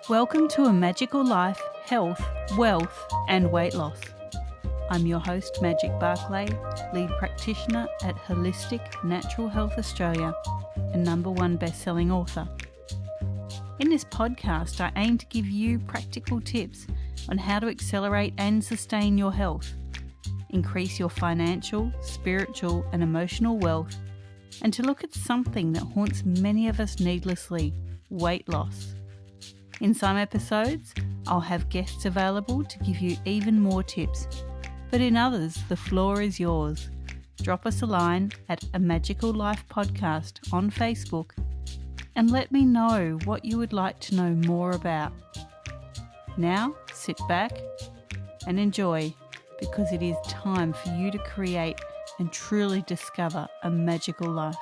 Welcome to A Magical Life, Health, Wealth and Weight Loss. I'm your host, Magic Barclay, lead practitioner at Holistic Natural Health Australia and #1 best-selling author. In this podcast, I aim to give you practical tips on how to accelerate and sustain your health, increase your financial, spiritual and emotional wealth, and to look at something that haunts many of us needlessly, weight loss. In some episodes, I'll have guests available to give you even more tips, but in others, the floor is yours. Drop us a line at A Magical Life Podcast on Facebook and let me know what you would like to know more about. Now, sit back and enjoy, because it is time for you to create and truly discover a magical life.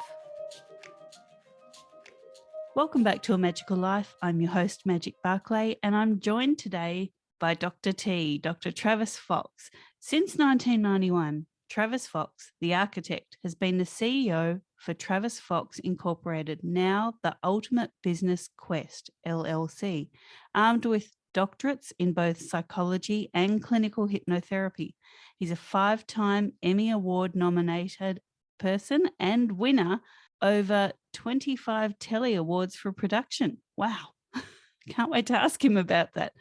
Welcome back to A Magical Life. I'm your host, Magic Barclay, and I'm joined today by Dr. T, Dr. Travis Fox. Since 1991, Travis Fox, the architect, has been the CEO for Travis Fox Incorporated, now the Ultimate Business Quest, LLC, armed with doctorates in both psychology and clinical hypnotherapy. He's a 5-time Emmy Award nominated person and winner over 25 Telly Awards for production. Wow. Can't wait to ask him about that.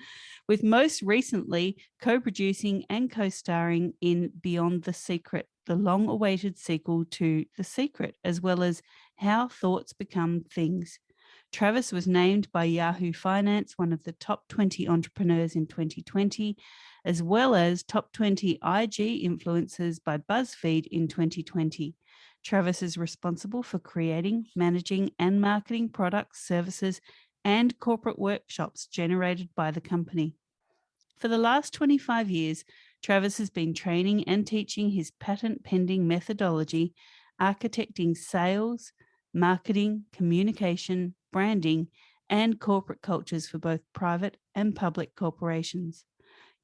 With most recently co-producing and co-starring in Beyond the Secret, the long-awaited sequel to The Secret, as well as How Thoughts Become Things. Travis was named by Yahoo Finance one of the top 20 entrepreneurs in 2020, as well as top 20 IG influencers by BuzzFeed in 2020. Travis is responsible for creating, managing, and marketing products, services, and corporate workshops generated by the company. For the last 25 years, Travis has been training and teaching his patent-pending methodology, architecting sales, marketing, communication, branding, and corporate cultures for both private and public corporations.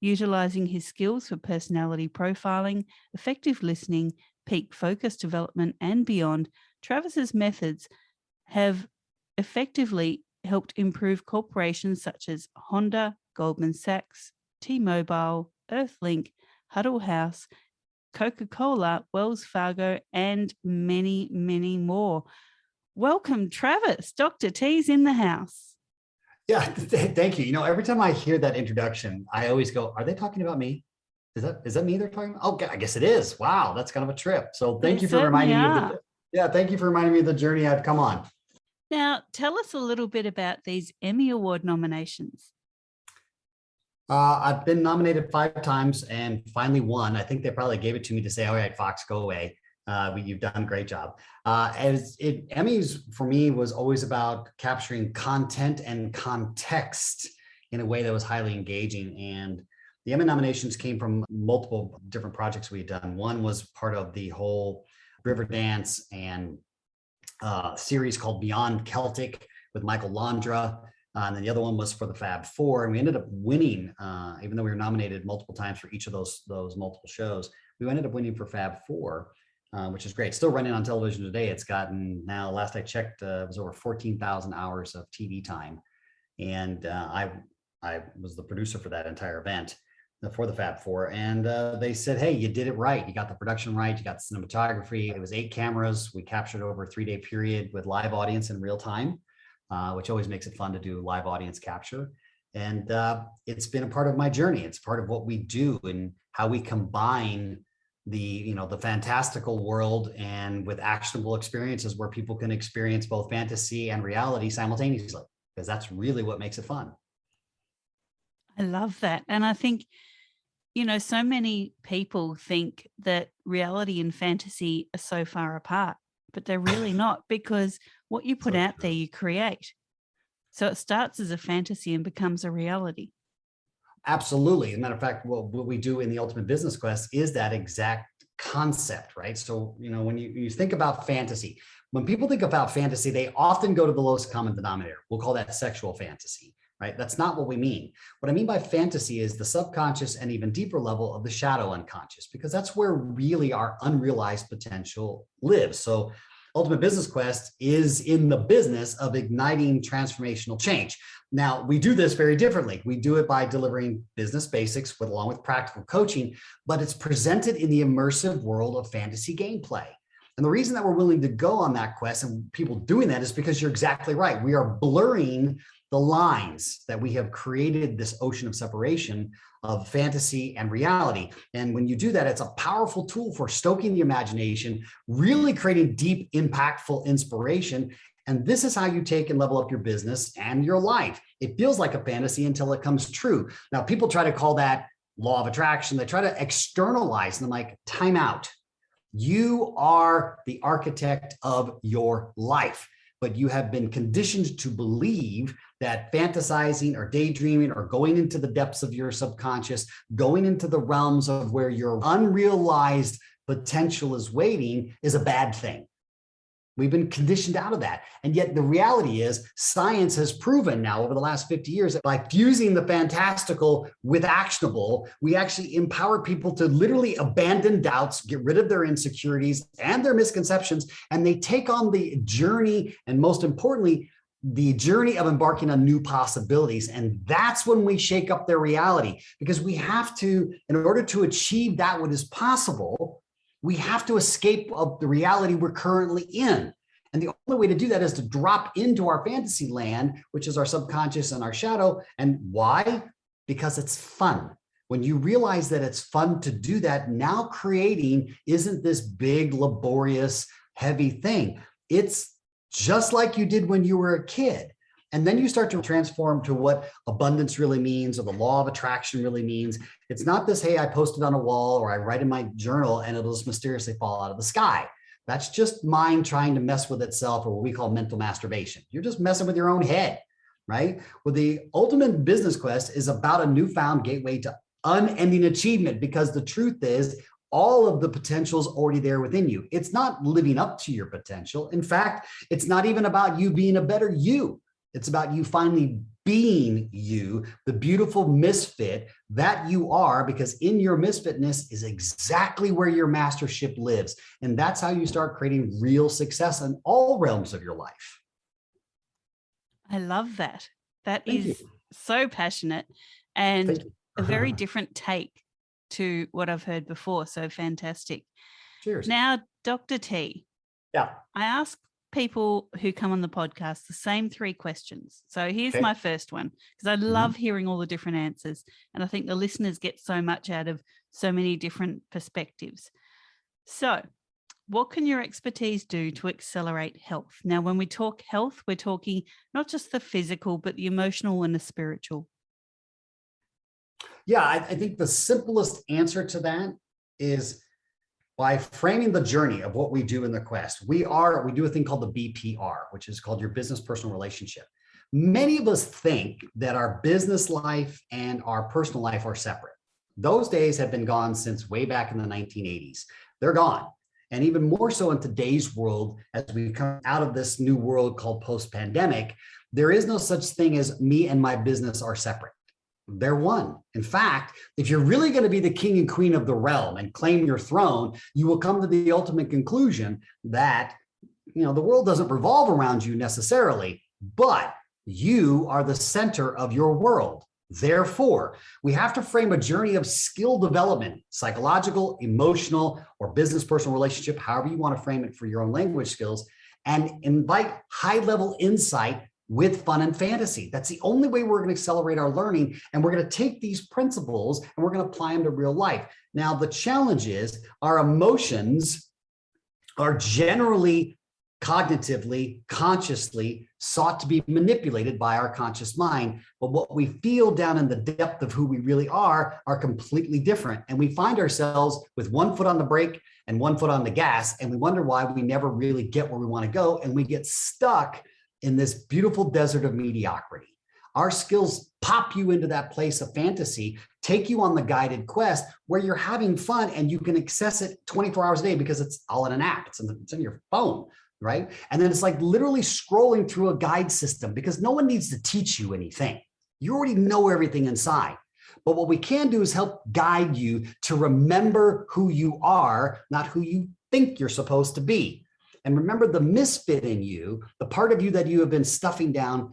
Utilizing his skills for personality profiling, effective listening, peak focus development, and beyond, Travis's methods have effectively helped improve corporations such as Honda, Goldman Sachs, T-Mobile, Earthlink, Huddle House, Coca-Cola, Wells Fargo, and many, many more. Welcome, Travis. Dr. T's in the house. Yeah, thank you. You know, every time I hear that introduction, I always go, are they talking about me? Is that me they're talking about? Oh, I guess it is. Wow, that's kind of a trip. So thank you for reminding me. Thank you for reminding me of the journey I've come on. Now, tell us a little bit about these Emmy Award nominations. I've been nominated 5 times and finally won. I think they probably gave it to me to say, all right, Fox, go away. You've done a great job. Emmys for me was always about capturing content and context in a way that was highly engaging. And the Emmy nominations came from multiple different projects we had done. One was part of the whole Riverdance and series called Beyond Celtic with Michael Landra. And then the other one was for the Fab Four. And we ended up winning, even though we were nominated multiple times for each of those multiple shows, we ended up winning for Fab Four, which is great. Still running on television today. It's gotten, now last I checked, it was over 14,000 hours of TV time. And I was the producer for that entire event for the Fab Four. And they said, hey, you did it right. You got the production right. You got the cinematography. It was 8 cameras. We captured over a 3-day period with live audience in real time, which always makes it fun to do live audience capture. And it's been a part of my journey. It's part of what we do and how we combine the fantastical world and with actionable experiences where people can experience both fantasy and reality simultaneously, because that's really what makes it fun. I love that. And I think, so many people think that reality and fantasy are so far apart, but they're really not, because what you put out there, you create. So it starts as a fantasy and becomes a reality. Absolutely. As a matter of fact, what we do in the Ultimate Business Quest is that exact concept, right? So, when you think about fantasy, when people think about fantasy, they often go to the lowest common denominator. We'll call that sexual fantasy, right? That's not what we mean. What I mean by fantasy is the subconscious and even deeper level of the shadow unconscious, because that's where really our unrealized potential lives. So Ultimate Business Quest is in the business of igniting transformational change. Now, we do this very differently. We do it by delivering business basics along with practical coaching, but it's presented in the immersive world of fantasy gameplay. And the reason that we're willing to go on that quest and people doing that is because you're exactly right. We are blurring the lines that we have created, this ocean of separation of fantasy and reality. And when you do that, it's a powerful tool for stoking the imagination, really creating deep, impactful inspiration. And this is how you take and level up your business and your life. It feels like a fantasy until it comes true. Now, people try to call that law of attraction. They try to externalize, and I'm like, time out. You are the architect of your life, but you have been conditioned to believe that fantasizing or daydreaming or going into the depths of your subconscious, going into the realms of where your unrealized potential is waiting is a bad thing. We've been conditioned out of that. And yet the reality is science has proven now over the last 50 years that by fusing the fantastical with actionable, we actually empower people to literally abandon doubts, get rid of their insecurities and their misconceptions, and they take on the journey, and most importantly, the journey of embarking on new possibilities. And that's when we shake up their reality, because we have to, in order to achieve that what is possible, we have to escape of the reality we're currently in. And the only way to do that is to drop into our fantasy land, which is our subconscious and our shadow. And why? Because it's fun. When you realize that it's fun to do that, now creating isn't this big, laborious, heavy thing. It's just like you did when you were a kid. And then you start to transform to what abundance really means, or the law of attraction really means. It's not this, hey, I post it on a wall or I write in my journal and it'll just mysteriously fall out of the sky. That's just mind trying to mess with itself, or what we call mental masturbation. You're just messing with your own head, right? Well, the Ultimate Business Quest is about a newfound gateway to unending achievement, because the truth is, all of the potential is already there within you. It's not living up to your potential. In fact, it's not even about you being a better you. It's about you finally being you, the beautiful misfit that you are, because in your misfitness is exactly where your mastership lives. And that's how you start creating real success in all realms of your life. I love that. That Thank is you. so passionate and Thank you. a very different take to what I've heard before. So fantastic. Cheers. Now, Dr. T, Yeah. I ask people who come on the podcast the same 3 questions. So here's Okay. my first one, because I love hearing all the different answers. And I think the listeners get so much out of so many different perspectives. So what can your expertise do to accelerate health? Now, when we talk health, we're talking not just the physical, but the emotional and the spiritual. Yeah, I think the simplest answer to that is by framing the journey of what we do in the quest. We do a thing called the BPR, which is called your business personal relationship. Many of us think that our business life and our personal life are separate. Those days have been gone since way back in the 1980s. They're gone. And even more so in today's world, as we come out of this new world called post-pandemic, there is no such thing as me and my business are separate. They're one. In fact, if you're really going to be the king and queen of the realm and claim your throne, you will come to the ultimate conclusion that, the world doesn't revolve around you necessarily, but you are the center of your world. Therefore, we have to frame a journey of skill development, psychological, emotional, or business personal relationship, however you want to frame it for your own language skills, and invite high-level insight with fun and fantasy. That's the only way we're going to accelerate our learning. And we're going to take these principles and we're going to apply them to real life. Now, the challenge is our emotions are generally cognitively, consciously sought to be manipulated by our conscious mind. But what we feel down in the depth of who we really are completely different. And we find ourselves with one foot on the brake and one foot on the gas. And we wonder why we never really get where we want to go. And we get stuck in this beautiful desert of mediocrity. Our skills pop you into that place of fantasy, take you on the guided quest where you're having fun and you can access it 24 hours a day because it's all in an app. It's in your phone, right? And then it's like literally scrolling through a guide system because no one needs to teach you anything. You already know everything inside. But what we can do is help guide you to remember who you are, not who you think you're supposed to be. And remember, the misfit in you, the part of you that you have been stuffing down,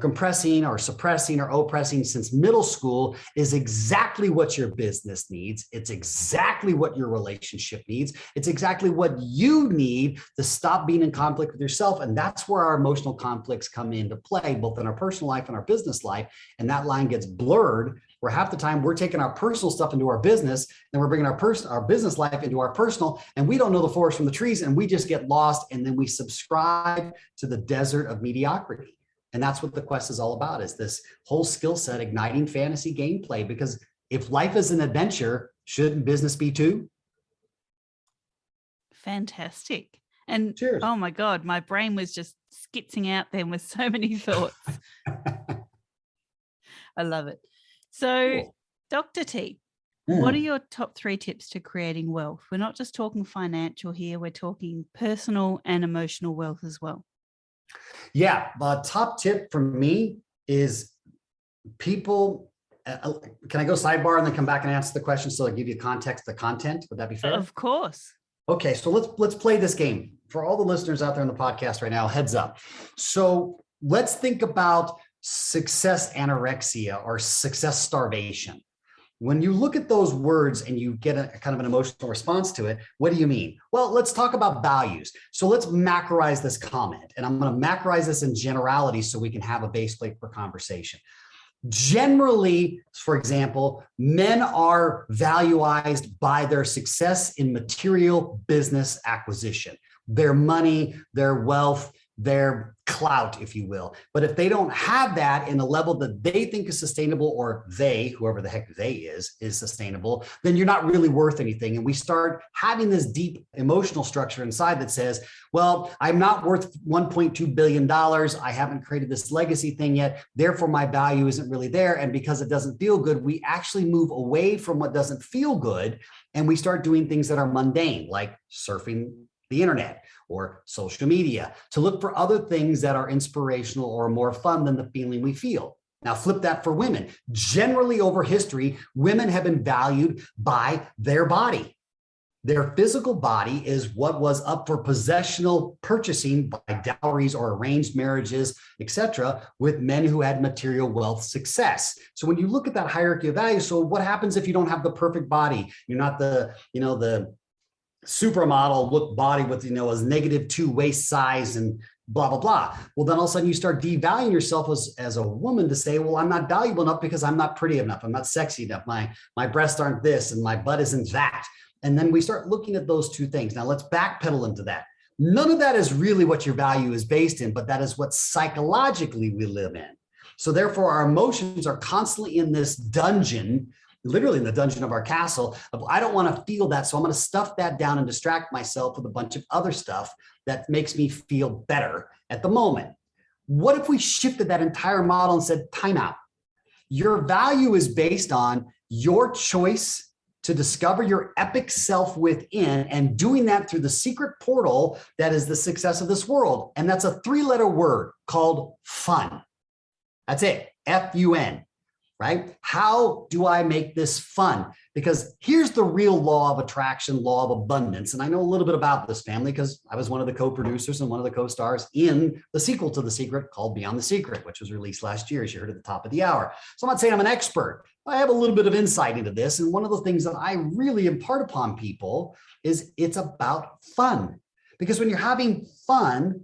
compressing or suppressing or oppressing since middle school, is exactly what your business needs. It's exactly what your relationship needs. It's exactly what you need to stop being in conflict with yourself. And that's where our emotional conflicts come into play, both in our personal life and our business life. And that line gets blurred, where half the time we're taking our personal stuff into our business, and we're bringing our business life into our personal, and we don't know the forest from the trees, and we just get lost. And then we subscribe to the desert of mediocrity. And that's what the quest is all about, is this whole skill set, igniting fantasy gameplay. Because if life is an adventure, shouldn't business be too? Fantastic. And Cheers. oh my God, my brain was just skitzing out then with so many thoughts. I love it. So, Cool. Dr. T, what are your top 3 tips to creating wealth? We're not just talking financial here, we're talking personal and emotional wealth as well. Yeah, the top tip for me is people. Can I go sidebar and then come back and answer the question so I give you context, the content? Would that be fair? Of course. Okay, so let's play this game. For all the listeners out there in the podcast right now, heads up. So let's think about success anorexia or success starvation. When you look at those words and you get a kind of an emotional response to it, what do you mean? Well, let's talk about values. So let's macrorize this comment, and I'm going to macrorize this in generality so we can have a base plate for conversation. Generally, for example, men are valuized by their success in material business acquisition, their money, their wealth, their clout, if you will. But if they don't have that in a level that they think is sustainable, or they, whoever the heck they is sustainable, then you're not really worth anything. And we start having this deep emotional structure inside that says, well, I'm not worth $1.2 billion. I haven't created this legacy thing yet. Therefore, my value isn't really there. And because it doesn't feel good, we actually move away from what doesn't feel good. And we start doing things that are mundane, like surfing the internet or social media, to look for other things that are inspirational or more fun than the feeling we feel. Now, flip that for women. Generally, over history, women have been valued by their body. Their physical body is what was up for possessional purchasing by dowries or arranged marriages, etc., with men who had material wealth success. So when you look at that hierarchy of value, so what happens if you don't have the perfect body? You're not the supermodel look body with, a -2 waist size and blah, blah, blah. Well, then all of a sudden you start devaluing yourself as a woman to say, well, I'm not valuable enough because I'm not pretty enough. I'm not sexy enough. My breasts aren't this and my butt isn't that. And then we start looking at those two things. Now let's backpedal into that. None of that is really what your value is based in, but that is what psychologically we live in. So therefore our emotions are constantly in this dungeon, literally in the dungeon of our castle of, I don't want to feel that. So I'm going to stuff that down and distract myself with a bunch of other stuff that makes me feel better at the moment. What if we shifted that entire model and said, time out? Your value is based on your choice to discover your epic self within, and doing that through the secret portal that is the success of this world. And that's a 3-letter word called fun. That's it, F-U-N. Right? How do I make this fun? Because here's the real law of attraction, law of abundance. And I know a little bit about this, family, because I was one of the co-producers and one of the co-stars in the sequel to The Secret called Beyond the Secret, which was released last year, as you heard at the top of the hour. So I'm not saying I'm an expert. I have a little bit of insight into this. And one of the things that I really impart upon people is it's about fun. Because when you're having fun,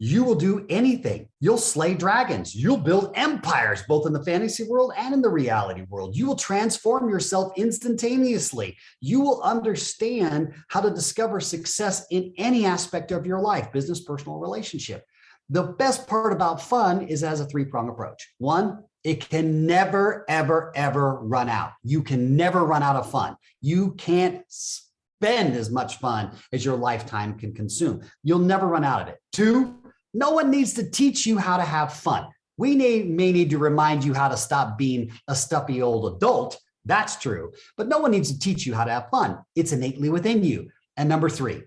you will do anything. You'll slay dragons. You'll build empires, both in the fantasy world and in the reality world. You will transform yourself instantaneously. You will understand how to discover success in any aspect of your life, business, personal, relationship. The best part about fun is it has a 3-prong approach. 1, it can never, ever, ever run out. You can never run out of fun. You can't spend as much fun as your lifetime can consume. You'll never run out of it. 2, no one needs to teach you how to have fun. We may need to remind you how to stop being a stuffy old adult. That's true. But no one needs to teach you how to have fun. It's innately within you. And number 3,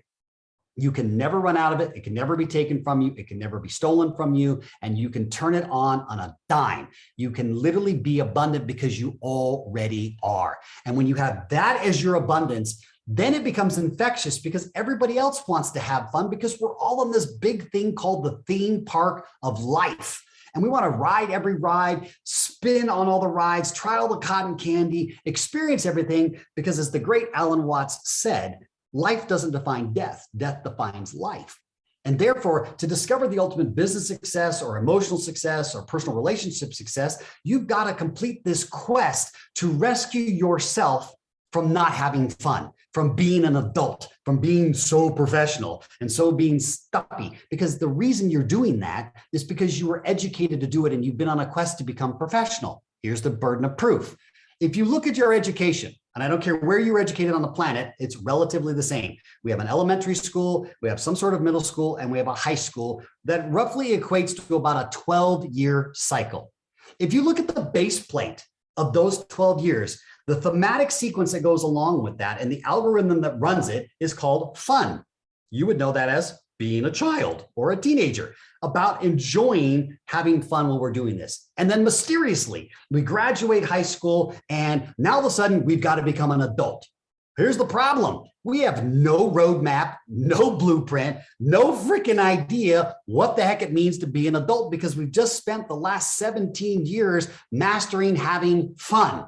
you can never run out of it. It can never be taken from you. It can never be stolen from you. And you can turn it on a dime. You can literally be abundant because you already are. And when you have that as your abundance, then it becomes infectious because everybody else wants to have fun because we're all on this big thing called the theme park of life. And we want to ride every ride, spin on all the rides, try all the cotton candy, experience everything, because as the great Alan Watts said, life doesn't define death, death defines life. And therefore, to discover the ultimate business success or emotional success or personal relationship success, you've got to complete this quest to rescue yourself from not having fun, from being an adult, from being so professional and so being stuffy. Because the reason you're doing that is because you were educated to do it and you've been on a quest to become professional. Here's the burden of proof. If you look at your education, and I don't care where you were educated on the planet, it's relatively the same. We have an elementary school, we have some sort of middle school, and we have a high school that roughly equates to about a 12-year cycle. If you look at the base plate of those 12 years, the thematic sequence that goes along with that and the algorithm that runs it is called fun. You would know that as being a child or a teenager, about enjoying having fun while we're doing this. And then mysteriously, we graduate high school and now all of a sudden we've got to become an adult. Here's the problem. We have no roadmap, no blueprint, no freaking idea what the heck it means to be an adult because we've just spent the last 17 years mastering having fun.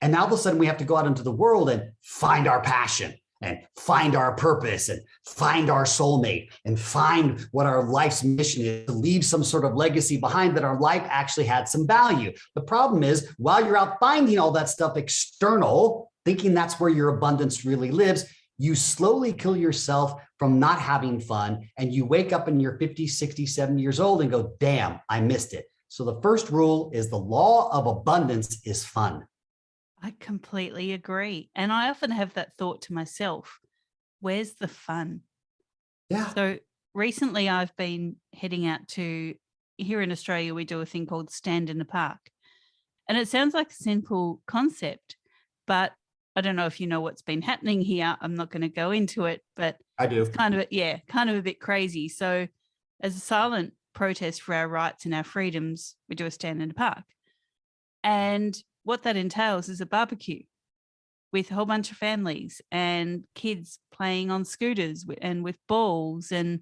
And now all of a sudden we have to go out into the world and find our passion and find our purpose and find our soulmate and find what our life's mission is, to leave some sort of legacy behind that our life actually had some value. The problem is while you're out finding all that stuff external, thinking that's where your abundance really lives, you slowly kill yourself from not having fun. And you wake up and you're 50, 60, 70 years old and go, damn, I missed it. So the first rule is the law of abundance is fun. I completely agree. And I often have that thought to myself, where's the fun? Yeah. So recently I've been heading out to, here in Australia, we do a thing called Stand in the Park. And it sounds like a simple concept, but I don't know if you know what's been happening here. I'm not going to go into it, but I do. it's kind of a bit crazy. So as a silent protest for our rights and our freedoms, we do a stand in the park. And what that entails is a barbecue with a whole bunch of families and kids playing on scooters and with balls and,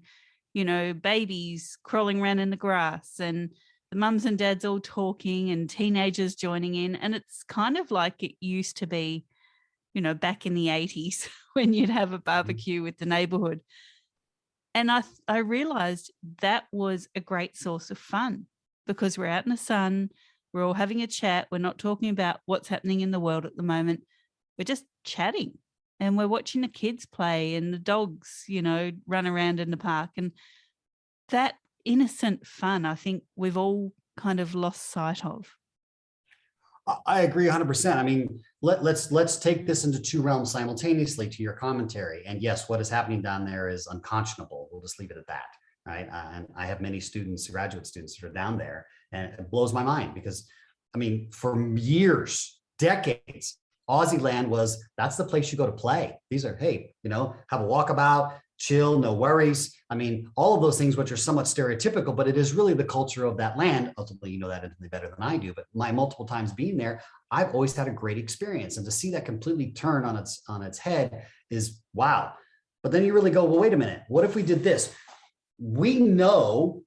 you know, babies crawling around in the grass and the mums and dads all talking and teenagers joining in. And it's kind of like it used to be, you know, back in the 80s when you'd have a barbecue with the neighborhood. And I realized that was a great source of fun because we're out in the sun. We're all having a chat. We're not talking about what's happening in the world at the moment. We're just chatting and we're watching the kids play and the dogs, you know, run around in the park. And that innocent fun, I think we've all kind of lost sight of. I agree 100%. I mean, let's take this into two realms simultaneously to your commentary. And yes, what is happening down there is unconscionable. We'll just leave it at that. Right. And I have many students, graduate students that are down there, and it blows my mind because, I mean, for years, decades, Aussie land was, that's the place you go to play. These are, hey, you know, have a walkabout, chill, no worries. I mean, all of those things, which are somewhat stereotypical, but it is really the culture of that land. Ultimately, you know that infinitely better than I do, but my multiple times being there, I've always had a great experience. And to see that completely turn on its head is wow. But then you really go, well, wait a minute. What if we did this? We know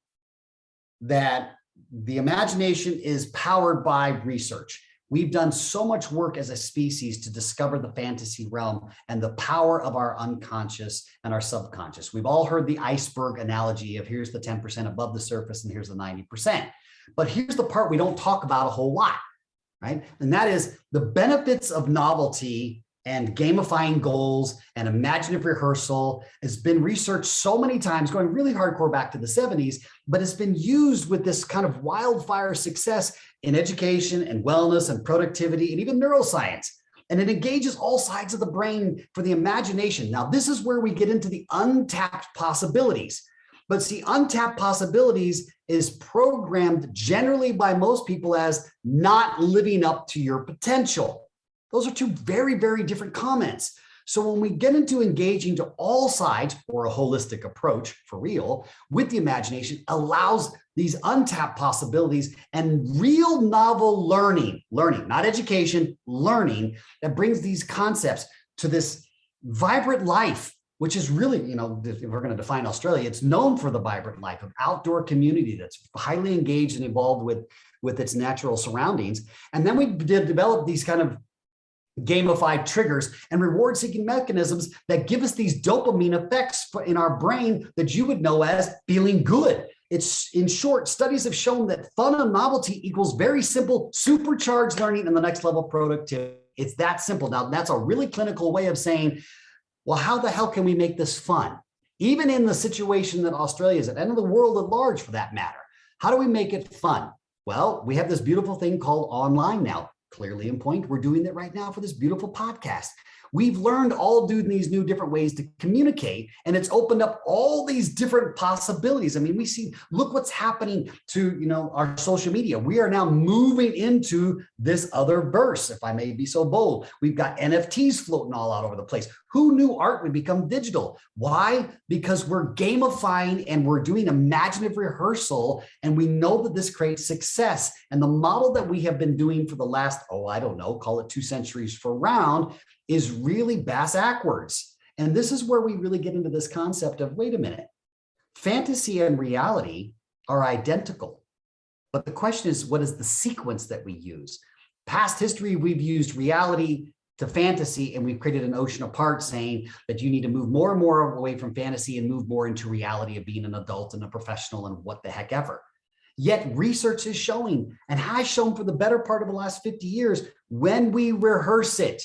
that the imagination is powered by research. We've done so much work as a species to discover the fantasy realm and the power of our unconscious and our subconscious. We've all heard the iceberg analogy of here's the 10% above the surface and here's the 90%. But here's the part we don't talk about a whole lot, right? And that is the benefits of novelty and gamifying goals and imaginative rehearsal has been researched so many times, going really hardcore back to the 70s, but it's been used with this kind of wildfire success in education and wellness and productivity and even neuroscience. And it engages all sides of the brain for the imagination. Now, this is where we get into the untapped possibilities. But see, untapped possibilities is programmed generally by most people as not living up to your potential. Those are two very, very different comments. So when we get into engaging to all sides, or a holistic approach for real, with the imagination, allows these untapped possibilities and real novel learning, not education, learning that brings these concepts to this vibrant life, which is really, if we're going to define Australia, it's known for the vibrant life of outdoor community that's highly engaged and involved with its natural surroundings. And then we did develop these kind of gamified triggers and reward seeking mechanisms that give us these dopamine effects in our brain that you would know as feeling good. It's, in short, studies have shown that fun and novelty equals very simple supercharged learning and the next level of productivity. It's that simple. Now, that's a really clinical way of saying, well, how the hell can we make this fun? Even in the situation that Australia is in, and the world at large for that matter, how do we make it fun? Well, we have this beautiful thing called online now. Clearly in point, we're doing it right now for this beautiful podcast. We've learned all doing these new different ways to communicate, and it's opened up all these different possibilities. I mean, we see, look what's happening to, our social media. We are now moving into this other verse, if I may be so bold. We've got NFTs floating all out over the place. Who knew art would become digital? Why? Because we're gamifying and we're doing imaginative rehearsal, and we know that this creates success. And the model that we have been doing for the last, call it 2 centuries for round, is really backwards. And this is where we really get into this concept of, wait a minute, fantasy and reality are identical. But the question is, what is the sequence that we use? Past history, we've used reality to fantasy, and we've created an ocean apart, saying that you need to move more and more away from fantasy and move more into reality of being an adult and a professional and what the heck ever. Yet research is showing, and has shown for the better part of the last 50 years, when we rehearse it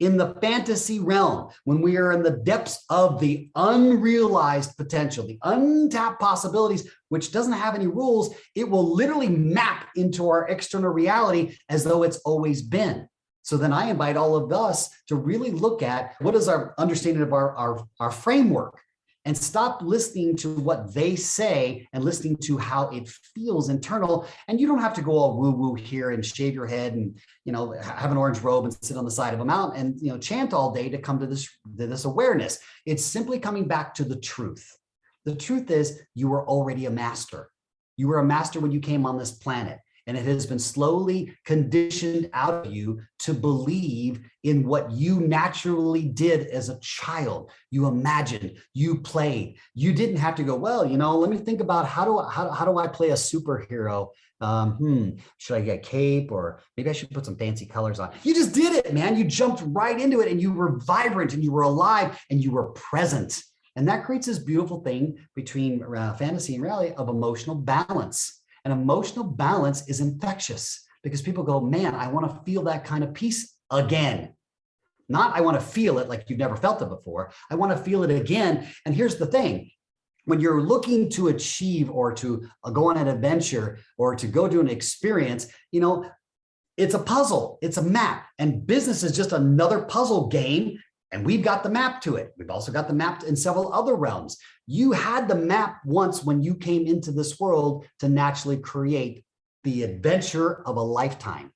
in the fantasy realm, when we are in the depths of the unrealized potential, the untapped possibilities, which doesn't have any rules, it will literally map into our external reality as though it's always been. So then I invite all of us to really look at what is our understanding of our framework, and stop listening to what they say and listening to how it feels internal. And you don't have to go all woo-woo here and shave your head and, have an orange robe and sit on the side of a mountain and, chant all day to come to this awareness. It's simply coming back to the truth. The truth is, you were already a master. You were a master when you came on this planet. And it has been slowly conditioned out of you to believe in what you naturally did as a child. You imagined, you played. You didn't have to go, well, let me think about how do I play a superhero? Should I get a cape, or maybe I should put some fancy colors on? You just did it, man. You jumped right into it, and you were vibrant, and you were alive, and you were present. And that creates this beautiful thing between fantasy and reality of emotional balance. And emotional balance is infectious, because people go, man, I want to feel that kind of peace again. Not I want to feel it like you've never felt it before. I want to feel it again. And here's the thing. When you're looking to achieve or to go on an adventure or to go do an experience, it's a puzzle, it's a map. And business is just another puzzle game. And we've got the map to it. We've also got the map in several other realms. You had the map once when you came into this world to naturally create the adventure of a lifetime.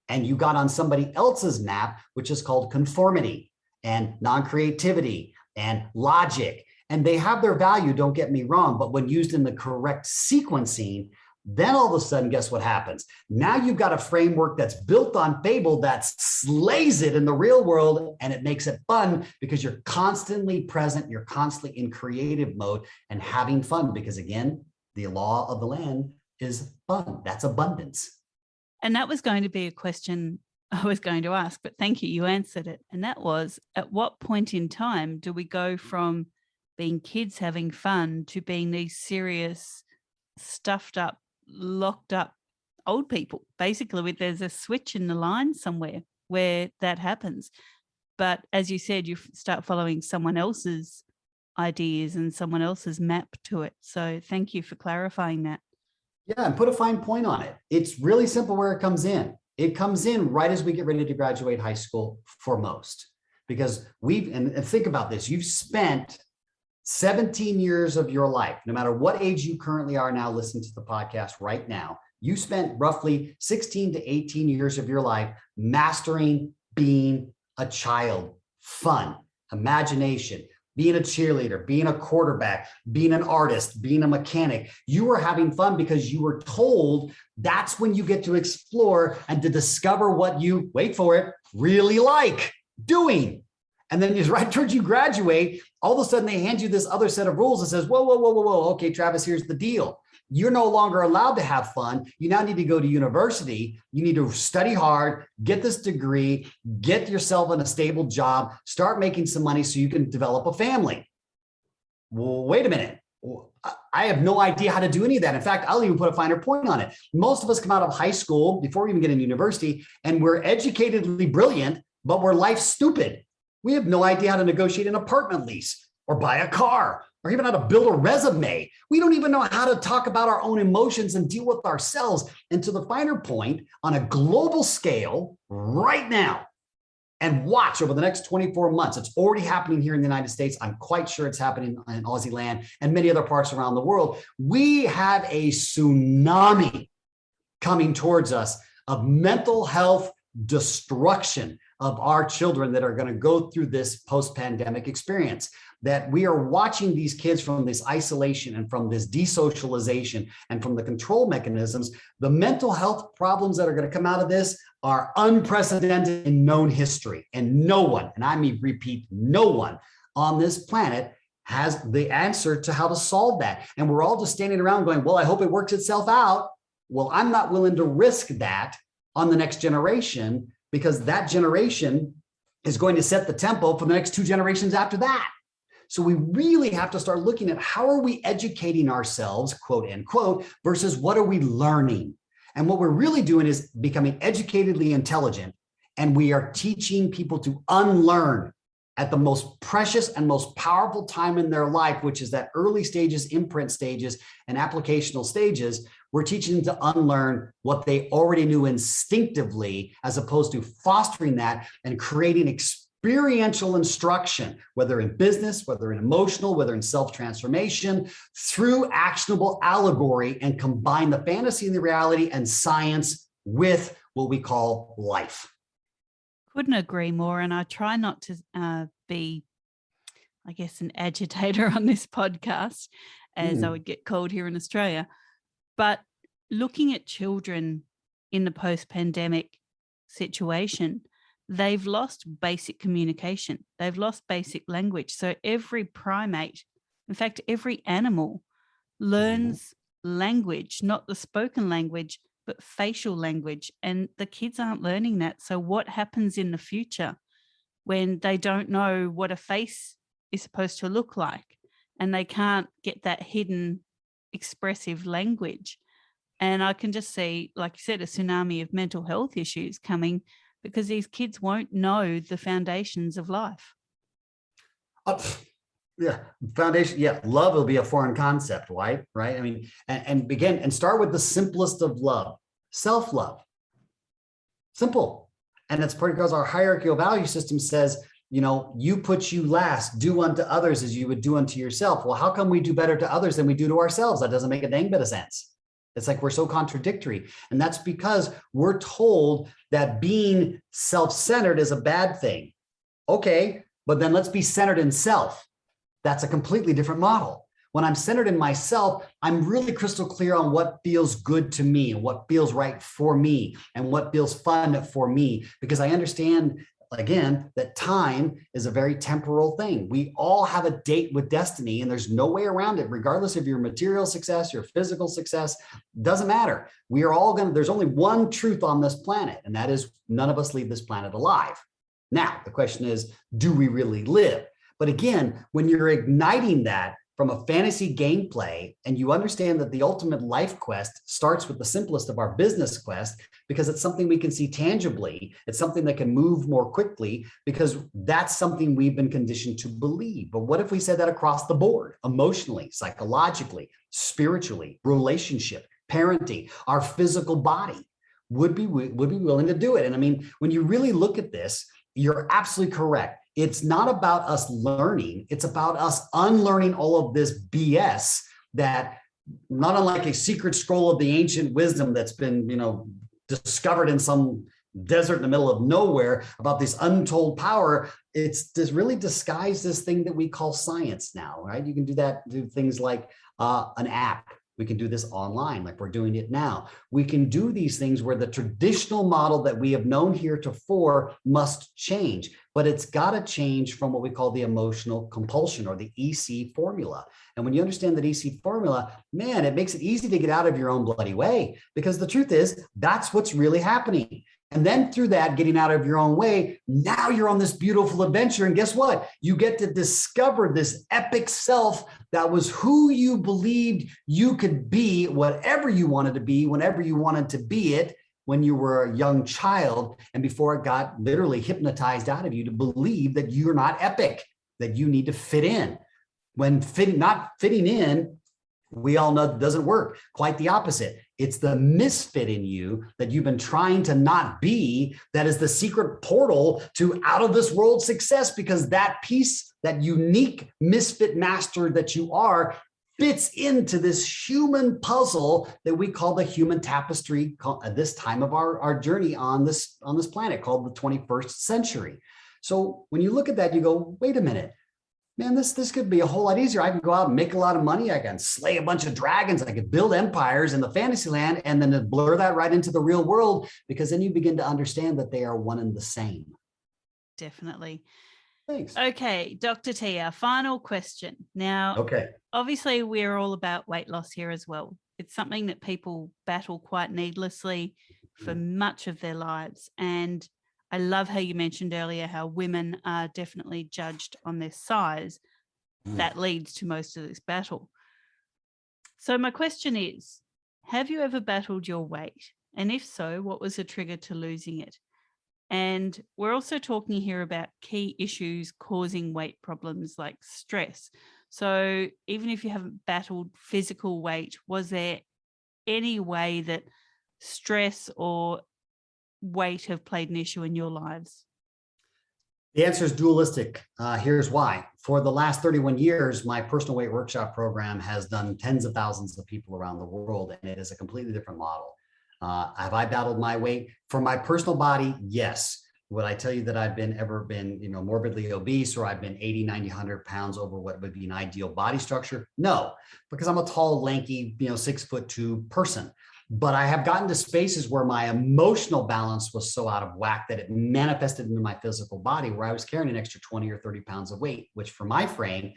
And you got on somebody else's map, which is called conformity and non-creativity and logic. And they have their value, don't get me wrong, but when used in the correct sequencing, then all of a sudden, guess what happens? Now you've got a framework that's built on fable that slays it in the real world, and it makes it fun because you're constantly present, you're constantly in creative mode and having fun, because again, the law of the land is fun. That's abundance. And that was going to be a question I was going to ask, but thank you, you answered it. And that was, at what point in time do we go from being kids having fun to being these serious, stuffed up, locked up old people? Basically, there's a switch in the line somewhere where that happens. But as you said, you start following someone else's ideas and someone else's map to it. So thank you for clarifying that. Yeah, and put a fine point on it. It's really simple where it comes in. It comes in right as we get ready to graduate high school for most, because and think about this, you've spent 17 years of your life, no matter what age you currently are now listening to the podcast right now, you spent roughly 16 to 18 years of your life mastering being a child. Fun, imagination, being a cheerleader, being a quarterback, being an artist, being a mechanic. You were having fun because you were told that's when you get to explore and to discover what you, wait for it, really like doing. And then just right towards you graduate, all of a sudden they hand you this other set of rules that says, whoa, whoa, whoa, whoa, whoa. Okay, Travis, here's the deal. You're no longer allowed to have fun. You now need to go to university. You need to study hard, get this degree, get yourself in a stable job, start making some money so you can develop a family. Well, wait a minute. I have no idea how to do any of that. In fact, I'll even put a finer point on it. Most of us come out of high school before we even get into university, and we're educatedly brilliant, but we're life stupid. We have no idea how to negotiate an apartment lease or buy a car or even how to build a resume. We don't even know how to talk about our own emotions and deal with ourselves. And to the finer point, on a global scale right now, and watch over the next 24 months. It's already happening here in the United States. I'm quite sure it's happening in Aussie land and many other parts around the world. We have a tsunami coming towards us of mental health destruction of our children that are going to go through this post-pandemic experience. That we are watching these kids from this isolation and from this desocialization and from the control mechanisms. The mental health problems that are going to come out of this are unprecedented in known history. And no one, and I mean repeat, no one on this planet has the answer to how to solve that. And we're all just standing around going, well, I hope it works itself out. Well, I'm not willing to risk that on the next generation, because that generation is going to set the tempo for the next 2 generations after that. So we really have to start looking at how are we educating ourselves, quote unquote, versus what are we learning? And what we're really doing is becoming educatedly intelligent, and we are teaching people to unlearn at the most precious and most powerful time in their life, which is that early stages, imprint stages, and applicational stages. We're teaching them to unlearn what they already knew instinctively, as opposed to fostering that and creating experiential instruction, whether in business, whether in emotional, whether in self-transformation, through actionable allegory, and combine the fantasy and the reality and science with what we call life. Couldn't agree more. And I try not to be, I guess, an agitator on this podcast, as I would get called here in Australia. But looking at children in the post-pandemic situation, they've lost basic communication. They've lost basic language. So every primate, in fact, every animal learns language, not the spoken language, but facial language. And the kids aren't learning that. So what happens in the future when they don't know what a face is supposed to look like, and they can't get that hidden expressive language? And I can just see, like you said, a tsunami of mental health issues coming because these kids won't know the foundations of life. Foundation. Yeah. Love will be a foreign concept, right? Right. I mean, and begin and start with the simplest of love, self-love. Simple. And that's part because our hierarchical value system says, you put you last, do unto others as you would do unto yourself. Well, how come we do better to others than we do to ourselves? That doesn't make a dang bit of sense. It's like we're so contradictory. And that's because we're told that being self-centered is a bad thing. Okay, but then let's be centered in self. That's a completely different model. When I'm centered in myself, I'm really crystal clear on what feels good to me and what feels right for me and what feels fun for me, because I understand, again, that time is a very temporal thing. We all have a date with destiny, and there's no way around it, regardless of your material success, your physical success, doesn't matter. We are all there's only one truth on this planet, and that is none of us leave this planet alive. Now, the question is, do we really live? But again, when you're igniting that from a fantasy gameplay, and you understand that the ultimate life quest starts with the simplest of our business quest, because it's something we can see tangibly, it's something that can move more quickly, because that's something we've been conditioned to believe. But what if we said that across the board, emotionally, psychologically, spiritually, relationship, parenting, our physical body? Would be willing to do it? And I mean, when you really look at this, you're absolutely correct. It's not about us learning. It's about us unlearning all of this BS that, not unlike a secret scroll of the ancient wisdom that's been, discovered in some desert in the middle of nowhere, about this untold power. It's this really disguised this thing that we call science now, right? You can do things like an app. We can do this online like we're doing it now. We can do these things where the traditional model that we have known heretofore must change, but it's got to change from what we call the emotional compulsion or the EC formula. And when you understand that EC formula, man, it makes it easy to get out of your own bloody way, because the truth is that's what's really happening. And then through that, getting out of your own way, now you're on this beautiful adventure. And guess what? You get to discover this epic self that was who you believed you could be, whatever you wanted to be, whenever you wanted to be it, when you were a young child, and before it got literally hypnotized out of you to believe that you're not epic, that you need to fit in. When not fitting in, we all know that doesn't work. Quite the opposite. It's the misfit in you that you've been trying to not be that is the secret portal to out of this world success, because that piece, that unique misfit master that you are, fits into this human puzzle that we call the human tapestry at this time of our journey on this planet, called the 21st century. So when you look at that, you go, wait a minute. Man, this could be a whole lot easier. I can go out and make a lot of money. I can slay a bunch of dragons. I could build empires in the fantasy land, and then blur that right into the real world, because then you begin to understand that they are one and the same. Definitely. Thanks. Okay, Dr. T, our final question. Now, obviously, we're all about weight loss here as well. It's something that people battle quite needlessly for much of their lives. And I love how you mentioned earlier how women are definitely judged on their size. That leads to most of this battle. So my question is, have you ever battled your weight? And if so, what was the trigger to losing it? And we're also talking here about key issues causing weight problems like stress. So even if you haven't battled physical weight, was there any way that stress or weight have played an issue in your lives? The answer is dualistic. Here's why. For the last 31 years, my personal weight workshop program has done tens of thousands of people around the world, and it is a completely different model. Have I battled my weight? For my personal body, yes. Would I tell you that I've ever been morbidly obese, or I've been 80, 90, 100 pounds over what would be an ideal body structure? No, because I'm a tall, lanky, 6'2" person. But I have gotten to spaces where my emotional balance was so out of whack that it manifested into my physical body, where I was carrying an extra 20 or 30 pounds of weight, which for my frame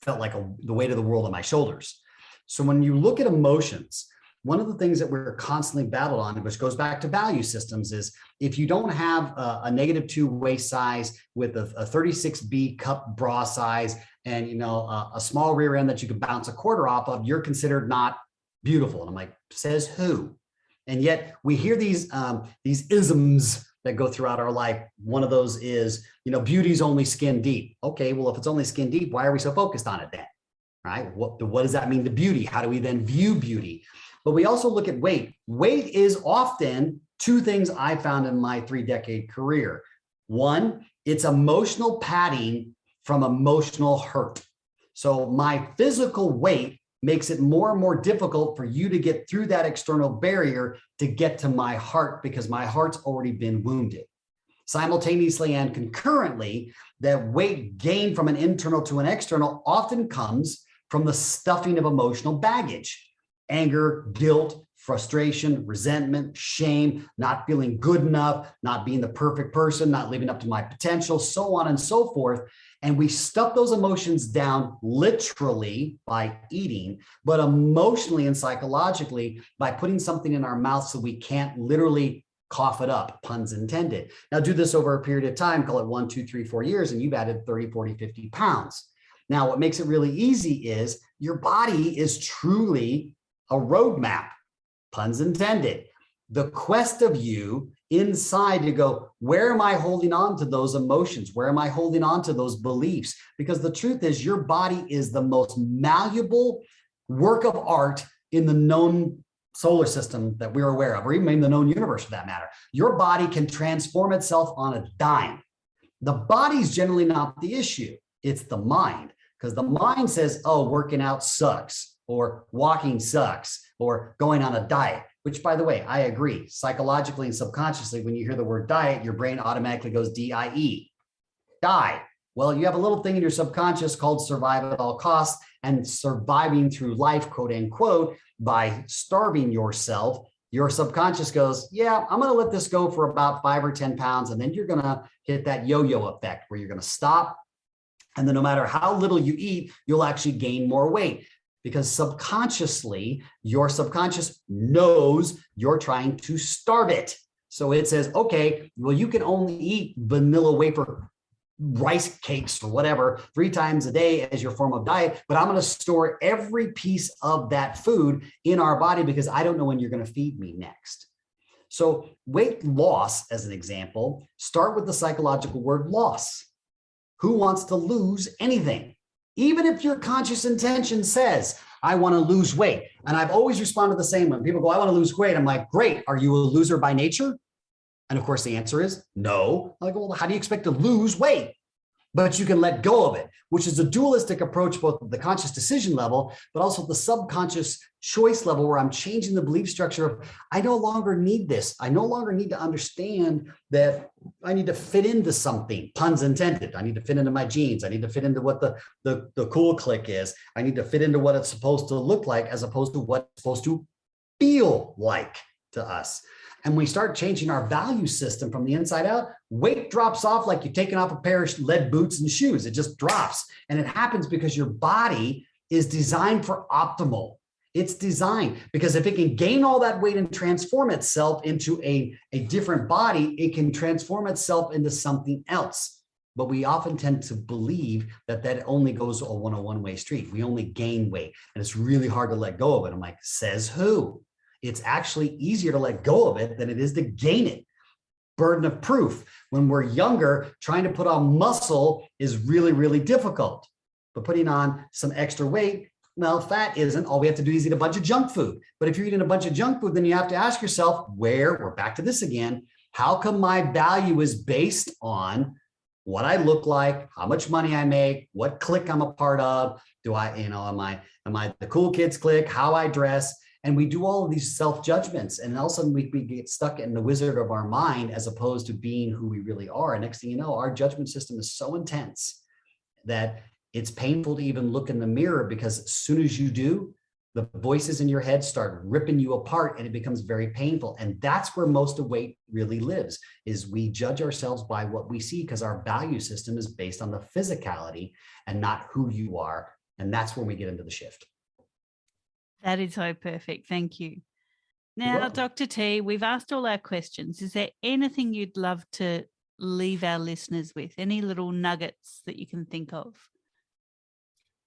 felt like the weight of the world on my shoulders. So when you look at emotions, one of the things that we're constantly battled on, which goes back to value systems, is if you don't have a -2 waist size with a 36B cup bra size and a small rear end that you can bounce a quarter off of, you're considered not beautiful. And I'm like, says who? And yet we hear these isms that go throughout our life. One of those is, beauty's only skin deep. Okay, well, if it's only skin deep, why are we so focused on it then? Right? What does that mean to beauty? How do we then view beauty? But we also look at weight. Weight is often two things I found in my 3-decade career. One, it's emotional padding from emotional hurt. So my physical weight makes it more and more difficult for you to get through that external barrier to get to my heart, because my heart's already been wounded. Simultaneously and concurrently, that weight gain from an internal to an external often comes from the stuffing of emotional baggage. Anger, guilt, frustration, resentment, shame, not feeling good enough, not being the perfect person, not living up to my potential, so on and so forth. And we stuff those emotions down literally by eating, but emotionally and psychologically by putting something in our mouth so we can't literally cough it up, puns intended. Now do this over a period of time, call it 1, 2, 3, 4 years, and you've added 30, 40, 50 pounds. Now, what makes it really easy is your body is truly a roadmap, puns intended. The quest of you inside to go, where am I holding on to those emotions? Where am I holding on to those beliefs? Because the truth is, your body is the most malleable work of art in the known solar system that we're aware of, or even in the known universe for that matter. Your body can transform itself on a dime. The body's generally not the issue. It's the mind, because the mind says, oh, working out sucks, or walking sucks, or going on a diet, which, by the way, I agree. Psychologically and subconsciously, when you hear the word diet, your brain automatically goes DIE, die. Well, you have a little thing in your subconscious called survive at all costs, and surviving through life, quote unquote, by starving yourself, your subconscious goes, yeah, I'm going to let this go for about 5 or 10 pounds. And then you're going to hit that yo-yo effect where you're going to stop. And then no matter how little you eat, you'll actually gain more weight, because subconsciously, your subconscious knows you're trying to starve it. So it says, okay, well, you can only eat vanilla wafer rice cakes or whatever 3 times a day as your form of diet, but I'm going to store every piece of that food in our body because I don't know when you're going to feed me next. So weight loss, as an example, start with the psychological word loss. Who wants to lose anything? Even if your conscious intention says, I want to lose weight. And I've always responded the same when people go, I want to lose weight. I'm like, great. Are you a loser by nature? And of course, the answer is no. I'm like, well, how do you expect to lose weight? But you can let go of it, which is a dualistic approach, both at the conscious decision level, but also the subconscious choice level, where I'm changing the belief structure of, I no longer need this. I no longer need to understand that I need to fit into something, puns intended. I need to fit into my jeans. I need to fit into what the cool clique is. I need to fit into what it's supposed to look like, as opposed to what it's supposed to feel like to us. And we start changing our value system from the inside out, weight drops off like you're taking off a pair of lead boots and shoes. It just drops. And it happens because your body is designed for optimal. It's designed because if it can gain all that weight and transform itself into a different body, it can transform itself into something else. But we often tend to believe that that only goes a one-way street. We only gain weight, and it's really hard to let go of it. I'm like, says who? It's actually easier to let go of it than it is to gain it. Burden of proof. When we're younger, trying to put on muscle is really, really difficult. But putting on some extra weight, well, fat isn't. All we have to do is eat a bunch of junk food. But if you're eating a bunch of junk food, then you have to ask yourself, we're back to this again. How come my value is based on what I look like, how much money I make, what clique I'm a part of? Do I, am I the cool kids clique, how I dress? And we do all of these self-judgments, and all of a sudden we get stuck in the wizard of our mind as opposed to being who we really are. And next thing you know, our judgment system is so intense that it's painful to even look in the mirror, because as soon as you do, the voices in your head start ripping you apart, and it becomes very painful. And that's where most of weight really lives, is we judge ourselves by what we see, because our value system is based on the physicality and not who you are. And that's when we get into the shift. That is so perfect. Thank you. Now, Dr. T, we've asked all our questions. Is there anything you'd love to leave our listeners with? Any little nuggets that you can think of?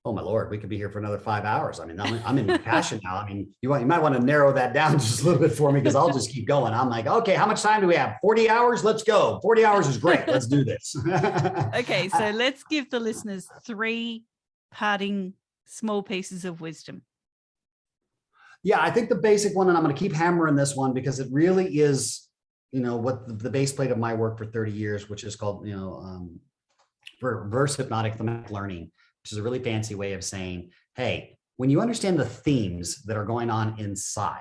Oh my Lord, we could be here for another 5 hours. I mean, I'm in my passion now. I mean, you might want to narrow that down just a little bit for me, because I'll just keep going. I'm like, okay, how much time do we have? 40 hours? Let's go. 40 hours is great. Let's do this. Okay, so let's give the listeners 3 parting small pieces of wisdom. Yeah, I think the basic one, and I'm going to keep hammering this one because it really is, what the base plate of my work for 30 years, which is called, reverse hypnotic thematic learning, which is a really fancy way of saying, hey, when you understand the themes that are going on inside,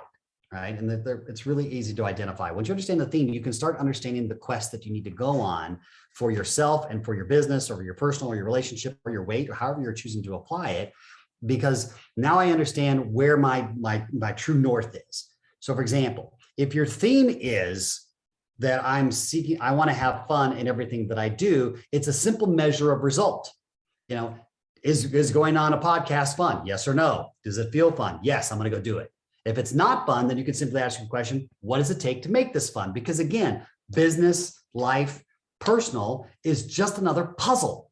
right? And it's really easy to identify. Once you understand the theme, you can start understanding the quest that you need to go on for yourself and for your business, or your personal, or your relationship, or your weight, or however you're choosing to apply it. Because now I understand where my true north is. So for example, if your theme is that I want to have fun in everything that I do, it's a simple measure of result. Is going on a podcast fun? Yes or no? Does it feel fun? Yes, I'm going to go do it. If it's not fun, then you can simply ask your question, what does it take to make this fun? Because again, business, life, personal is just another puzzle.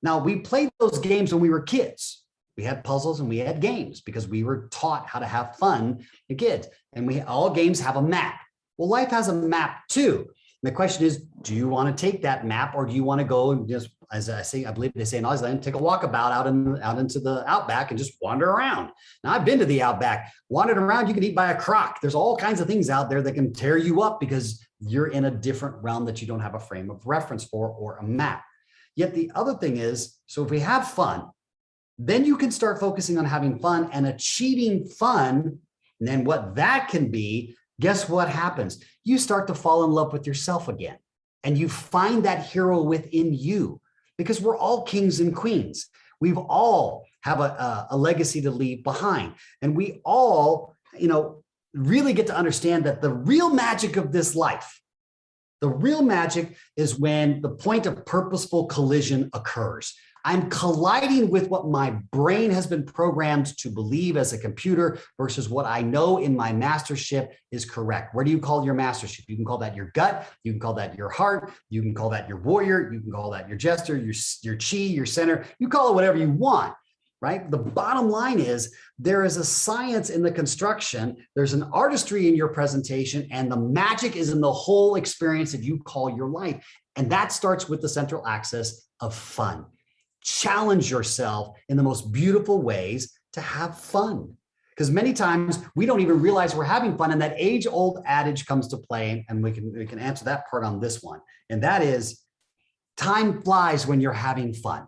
Now, we played those games when we were kids. We had puzzles and we had games because we were taught how to have fun as kids. And all games have a map. Well, life has a map too. And the question is, do you want to take that map, or do you want to go and just, as I say, I believe they say in Aussie, take a walkabout out into the outback and just wander around? Now, I've been to the outback, wandered around. You can eat by a croc. There's all kinds of things out there that can tear you up because you're in a different realm that you don't have a frame of reference for, or a map. Yet the other thing is, so if we have fun, then you can start focusing on having fun and achieving fun. And then what that can be, guess what happens? You start to fall in love with yourself again. And you find that hero within you, because we're all kings and queens. We've all have a legacy to leave behind. And we all, really get to understand that the real magic of this life, the real magic is when the point of purposeful collision occurs. I'm colliding with what my brain has been programmed to believe as a computer versus what I know in my mastership is correct. Where do you call your mastership? You can call that your gut. You can call that your heart. You can call that your warrior. You can call that your jester, your chi, your center. You call it whatever you want, right? The bottom line is there is a science in the construction. There's an artistry in your presentation, and the magic is in the whole experience that you call your life. And that starts with the central axis of fun. Challenge yourself in the most beautiful ways to have fun. Because many times we don't even realize we're having fun. And that age-old adage comes to play, and we can answer that part on this one. And that is, time flies when you're having fun.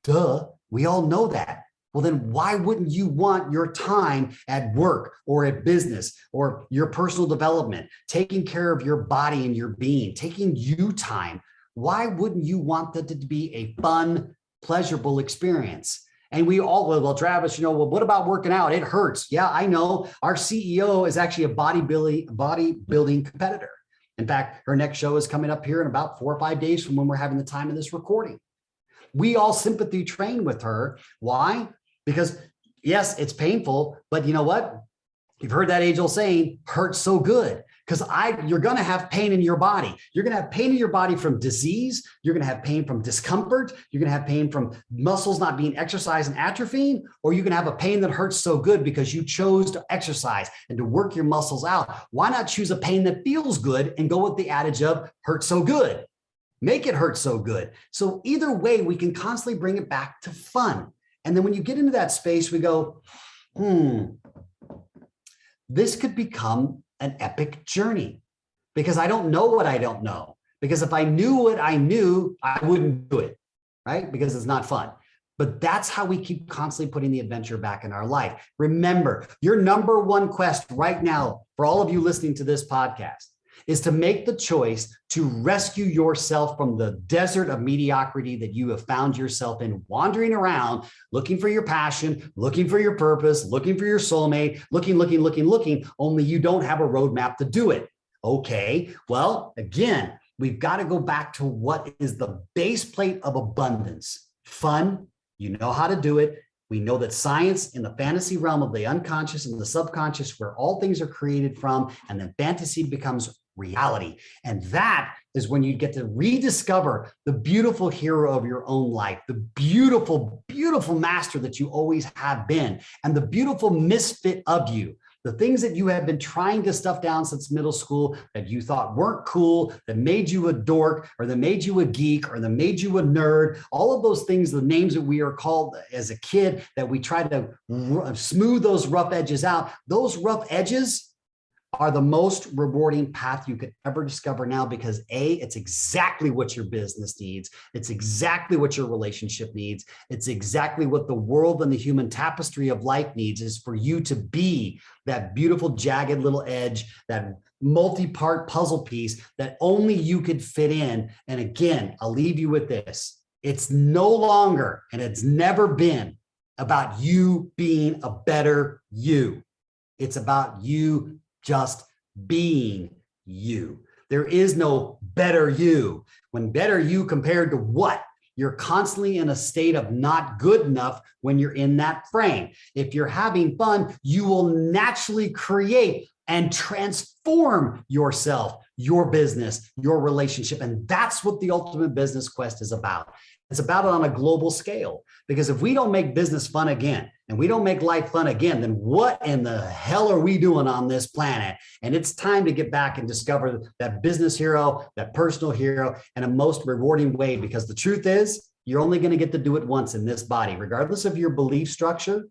Duh, we all know that. Well, then why wouldn't you want your time at work or at business or your personal development, taking care of your body and your being, taking you time? Why wouldn't you want that to be a fun, pleasurable experience? And we all, well, Travis, what about working out? It hurts. Yeah, I know. Our CEO is actually a bodybuilding competitor. In fact, her next show is coming up here in about 4 or 5 days from when we're having the time of this recording. We all sympathy train with her. Why? Because yes, it's painful, but you know what? You've heard that age-old saying, hurts so good. Because you're going to have pain in your body. You're going to have pain in your body from disease. You're going to have pain from discomfort. You're going to have pain from muscles not being exercised and atrophying, or you can have a pain that hurts so good because you chose to exercise and to work your muscles out. Why not choose a pain that feels good and go with the adage of hurt so good? Make it hurt so good. So either way, we can constantly bring it back to fun. And then when you get into that space, we go, this could become an epic journey, because I don't know what I don't know. Because if I knew what I knew, I wouldn't do it, right? Because it's not fun. But that's how we keep constantly putting the adventure back in our life. Remember, your number one quest right now for all of you listening to this podcast is to make the choice to rescue yourself from the desert of mediocrity that you have found yourself in, wandering around, looking for your passion, looking for your purpose, looking for your soulmate, looking, only you don't have a roadmap to do it. Okay, well, again, we've got to go back to what is the base plate of abundance. Fun, you know how to do it. We know that science in the fantasy realm of the unconscious and the subconscious, where all things are created from, and then fantasy becomes reality. And that is when you get to rediscover the beautiful hero of your own life, the beautiful, beautiful master that you always have been, and the beautiful misfit of you. The things that you have been trying to stuff down since middle school that you thought weren't cool, that made you a dork, or that made you a geek, or that made you a nerd, all of those things, the names that we are called as a kid, that we try to smooth those rough edges out. Those rough edges are the most rewarding path you could ever discover now, because it's exactly what your business needs. It's exactly what your relationship needs. It's exactly what the world and the human tapestry of life needs, is for you to be that beautiful, jagged little edge, that multi-part puzzle piece that only you could fit in. And again, I'll leave you with this. It's no longer, and it's never been, about you being a better you. It's about you just being you. There is no better you. When better you compared to what? You're constantly in a state of not good enough when you're in that frame. If you're having fun, you will naturally create and transform yourself, your business, your relationship. And that's what the ultimate business quest is about. It's about it on a global scale. Because if we don't make business fun again, and we don't make life fun again, then what in the hell are we doing on this planet? And it's time to get back and discover that business hero, that personal hero, in a most rewarding way. Because the truth is, you're only going to get to do it once in this body, regardless of your belief structure,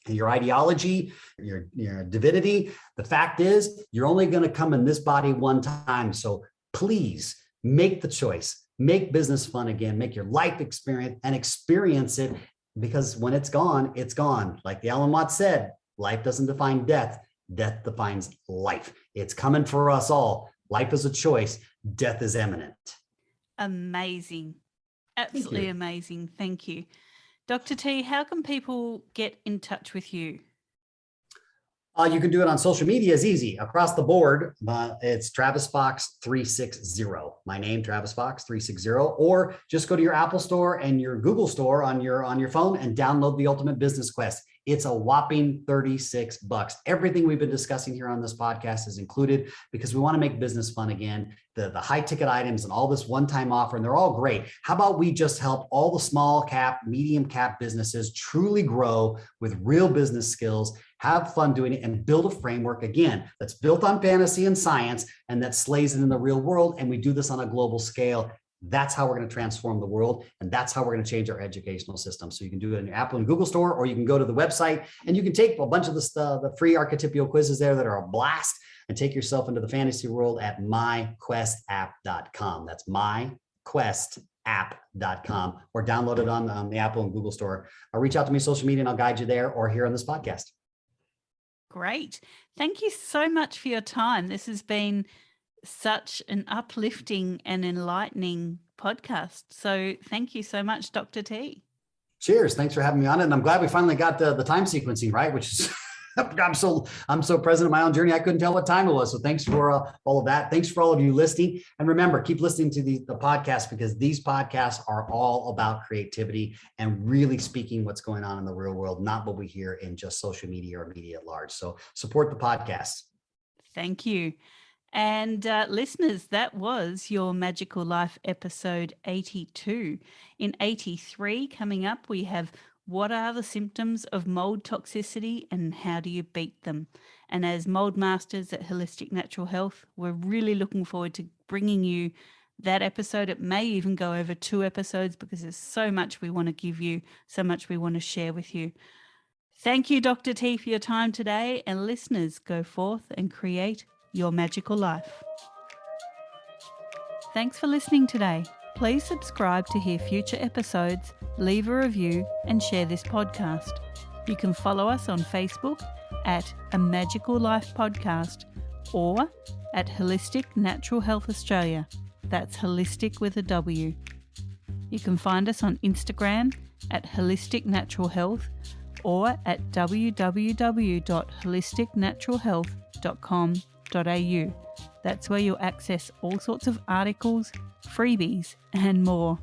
your ideology, your divinity. The fact is, you're only going to come in this body one time. So please make the choice. Make business fun again. Make your life experience and experience it, because when it's gone, it's gone. Like the Alan Watts said, life doesn't define death. Death defines life. It's coming for us all. Life is a choice. Death is imminent. Amazing. Absolutely amazing. Thank you. Dr. T, how can people get in touch with you? You can do it on social media. Is easy across the board. It's Travis Fox 360. My name, Travis Fox 360. Or just go to your Apple Store and your Google Store on your phone and download the Ultimate Business Quest. It's a whopping $36. Everything we've been discussing here on this podcast is included because we want to make business fun again. The high ticket items and all this one-time offer, and they're all great. How about we just help all the small cap, medium cap businesses truly grow with real business skills, have fun doing it, and build a framework, again, that's built on fantasy and science and that slays it in the real world. And we do this on a global scale. That's how we're going to transform the world. And that's how we're going to change our educational system. So you can do it in your Apple and Google Store, or you can go to the website and you can take a bunch of the free archetypal quizzes there that are a blast and take yourself into the fantasy world at myquestapp.com. That's myquestapp.com, or download it on the Apple and Google Store, or reach out to me on social media and I'll guide you there, or here on this podcast. Great. Thank you so much for your time. This has been such an uplifting and enlightening podcast. So thank you so much, Dr. T. Cheers. Thanks for having me on it. And I'm glad we finally got the time sequencing right, which is I'm so present in my own journey. I couldn't tell what time it was. So thanks for all of that. Thanks for all of you listening. And remember, keep listening to the podcast, because these podcasts are all about creativity and really speaking what's going on in the real world, not what we hear in just social media or media at large. So support the podcast. Thank you. And listeners, that was your Magical Life episode 82. In 83 coming up, we have what are the symptoms of mold toxicity and how do you beat them? And as mold masters at Holistic Natural Health, we're really looking forward to bringing you that episode. It may even go over 2 episodes because there's so much we want to give you, so much we want to share with you. Thank you, Dr. T, for your time today. And listeners, go forth and create your magical life. Thanks for listening today. Please subscribe to hear future episodes, leave a review, and share this podcast. You can follow us on Facebook at A Magical Life Podcast or at Holistic Natural Health Australia. That's holistic with a W. You can find us on Instagram at Holistic Natural Health or at www.holisticnaturalhealth.com.au. That's where you'll access all sorts of articles, freebies, and more.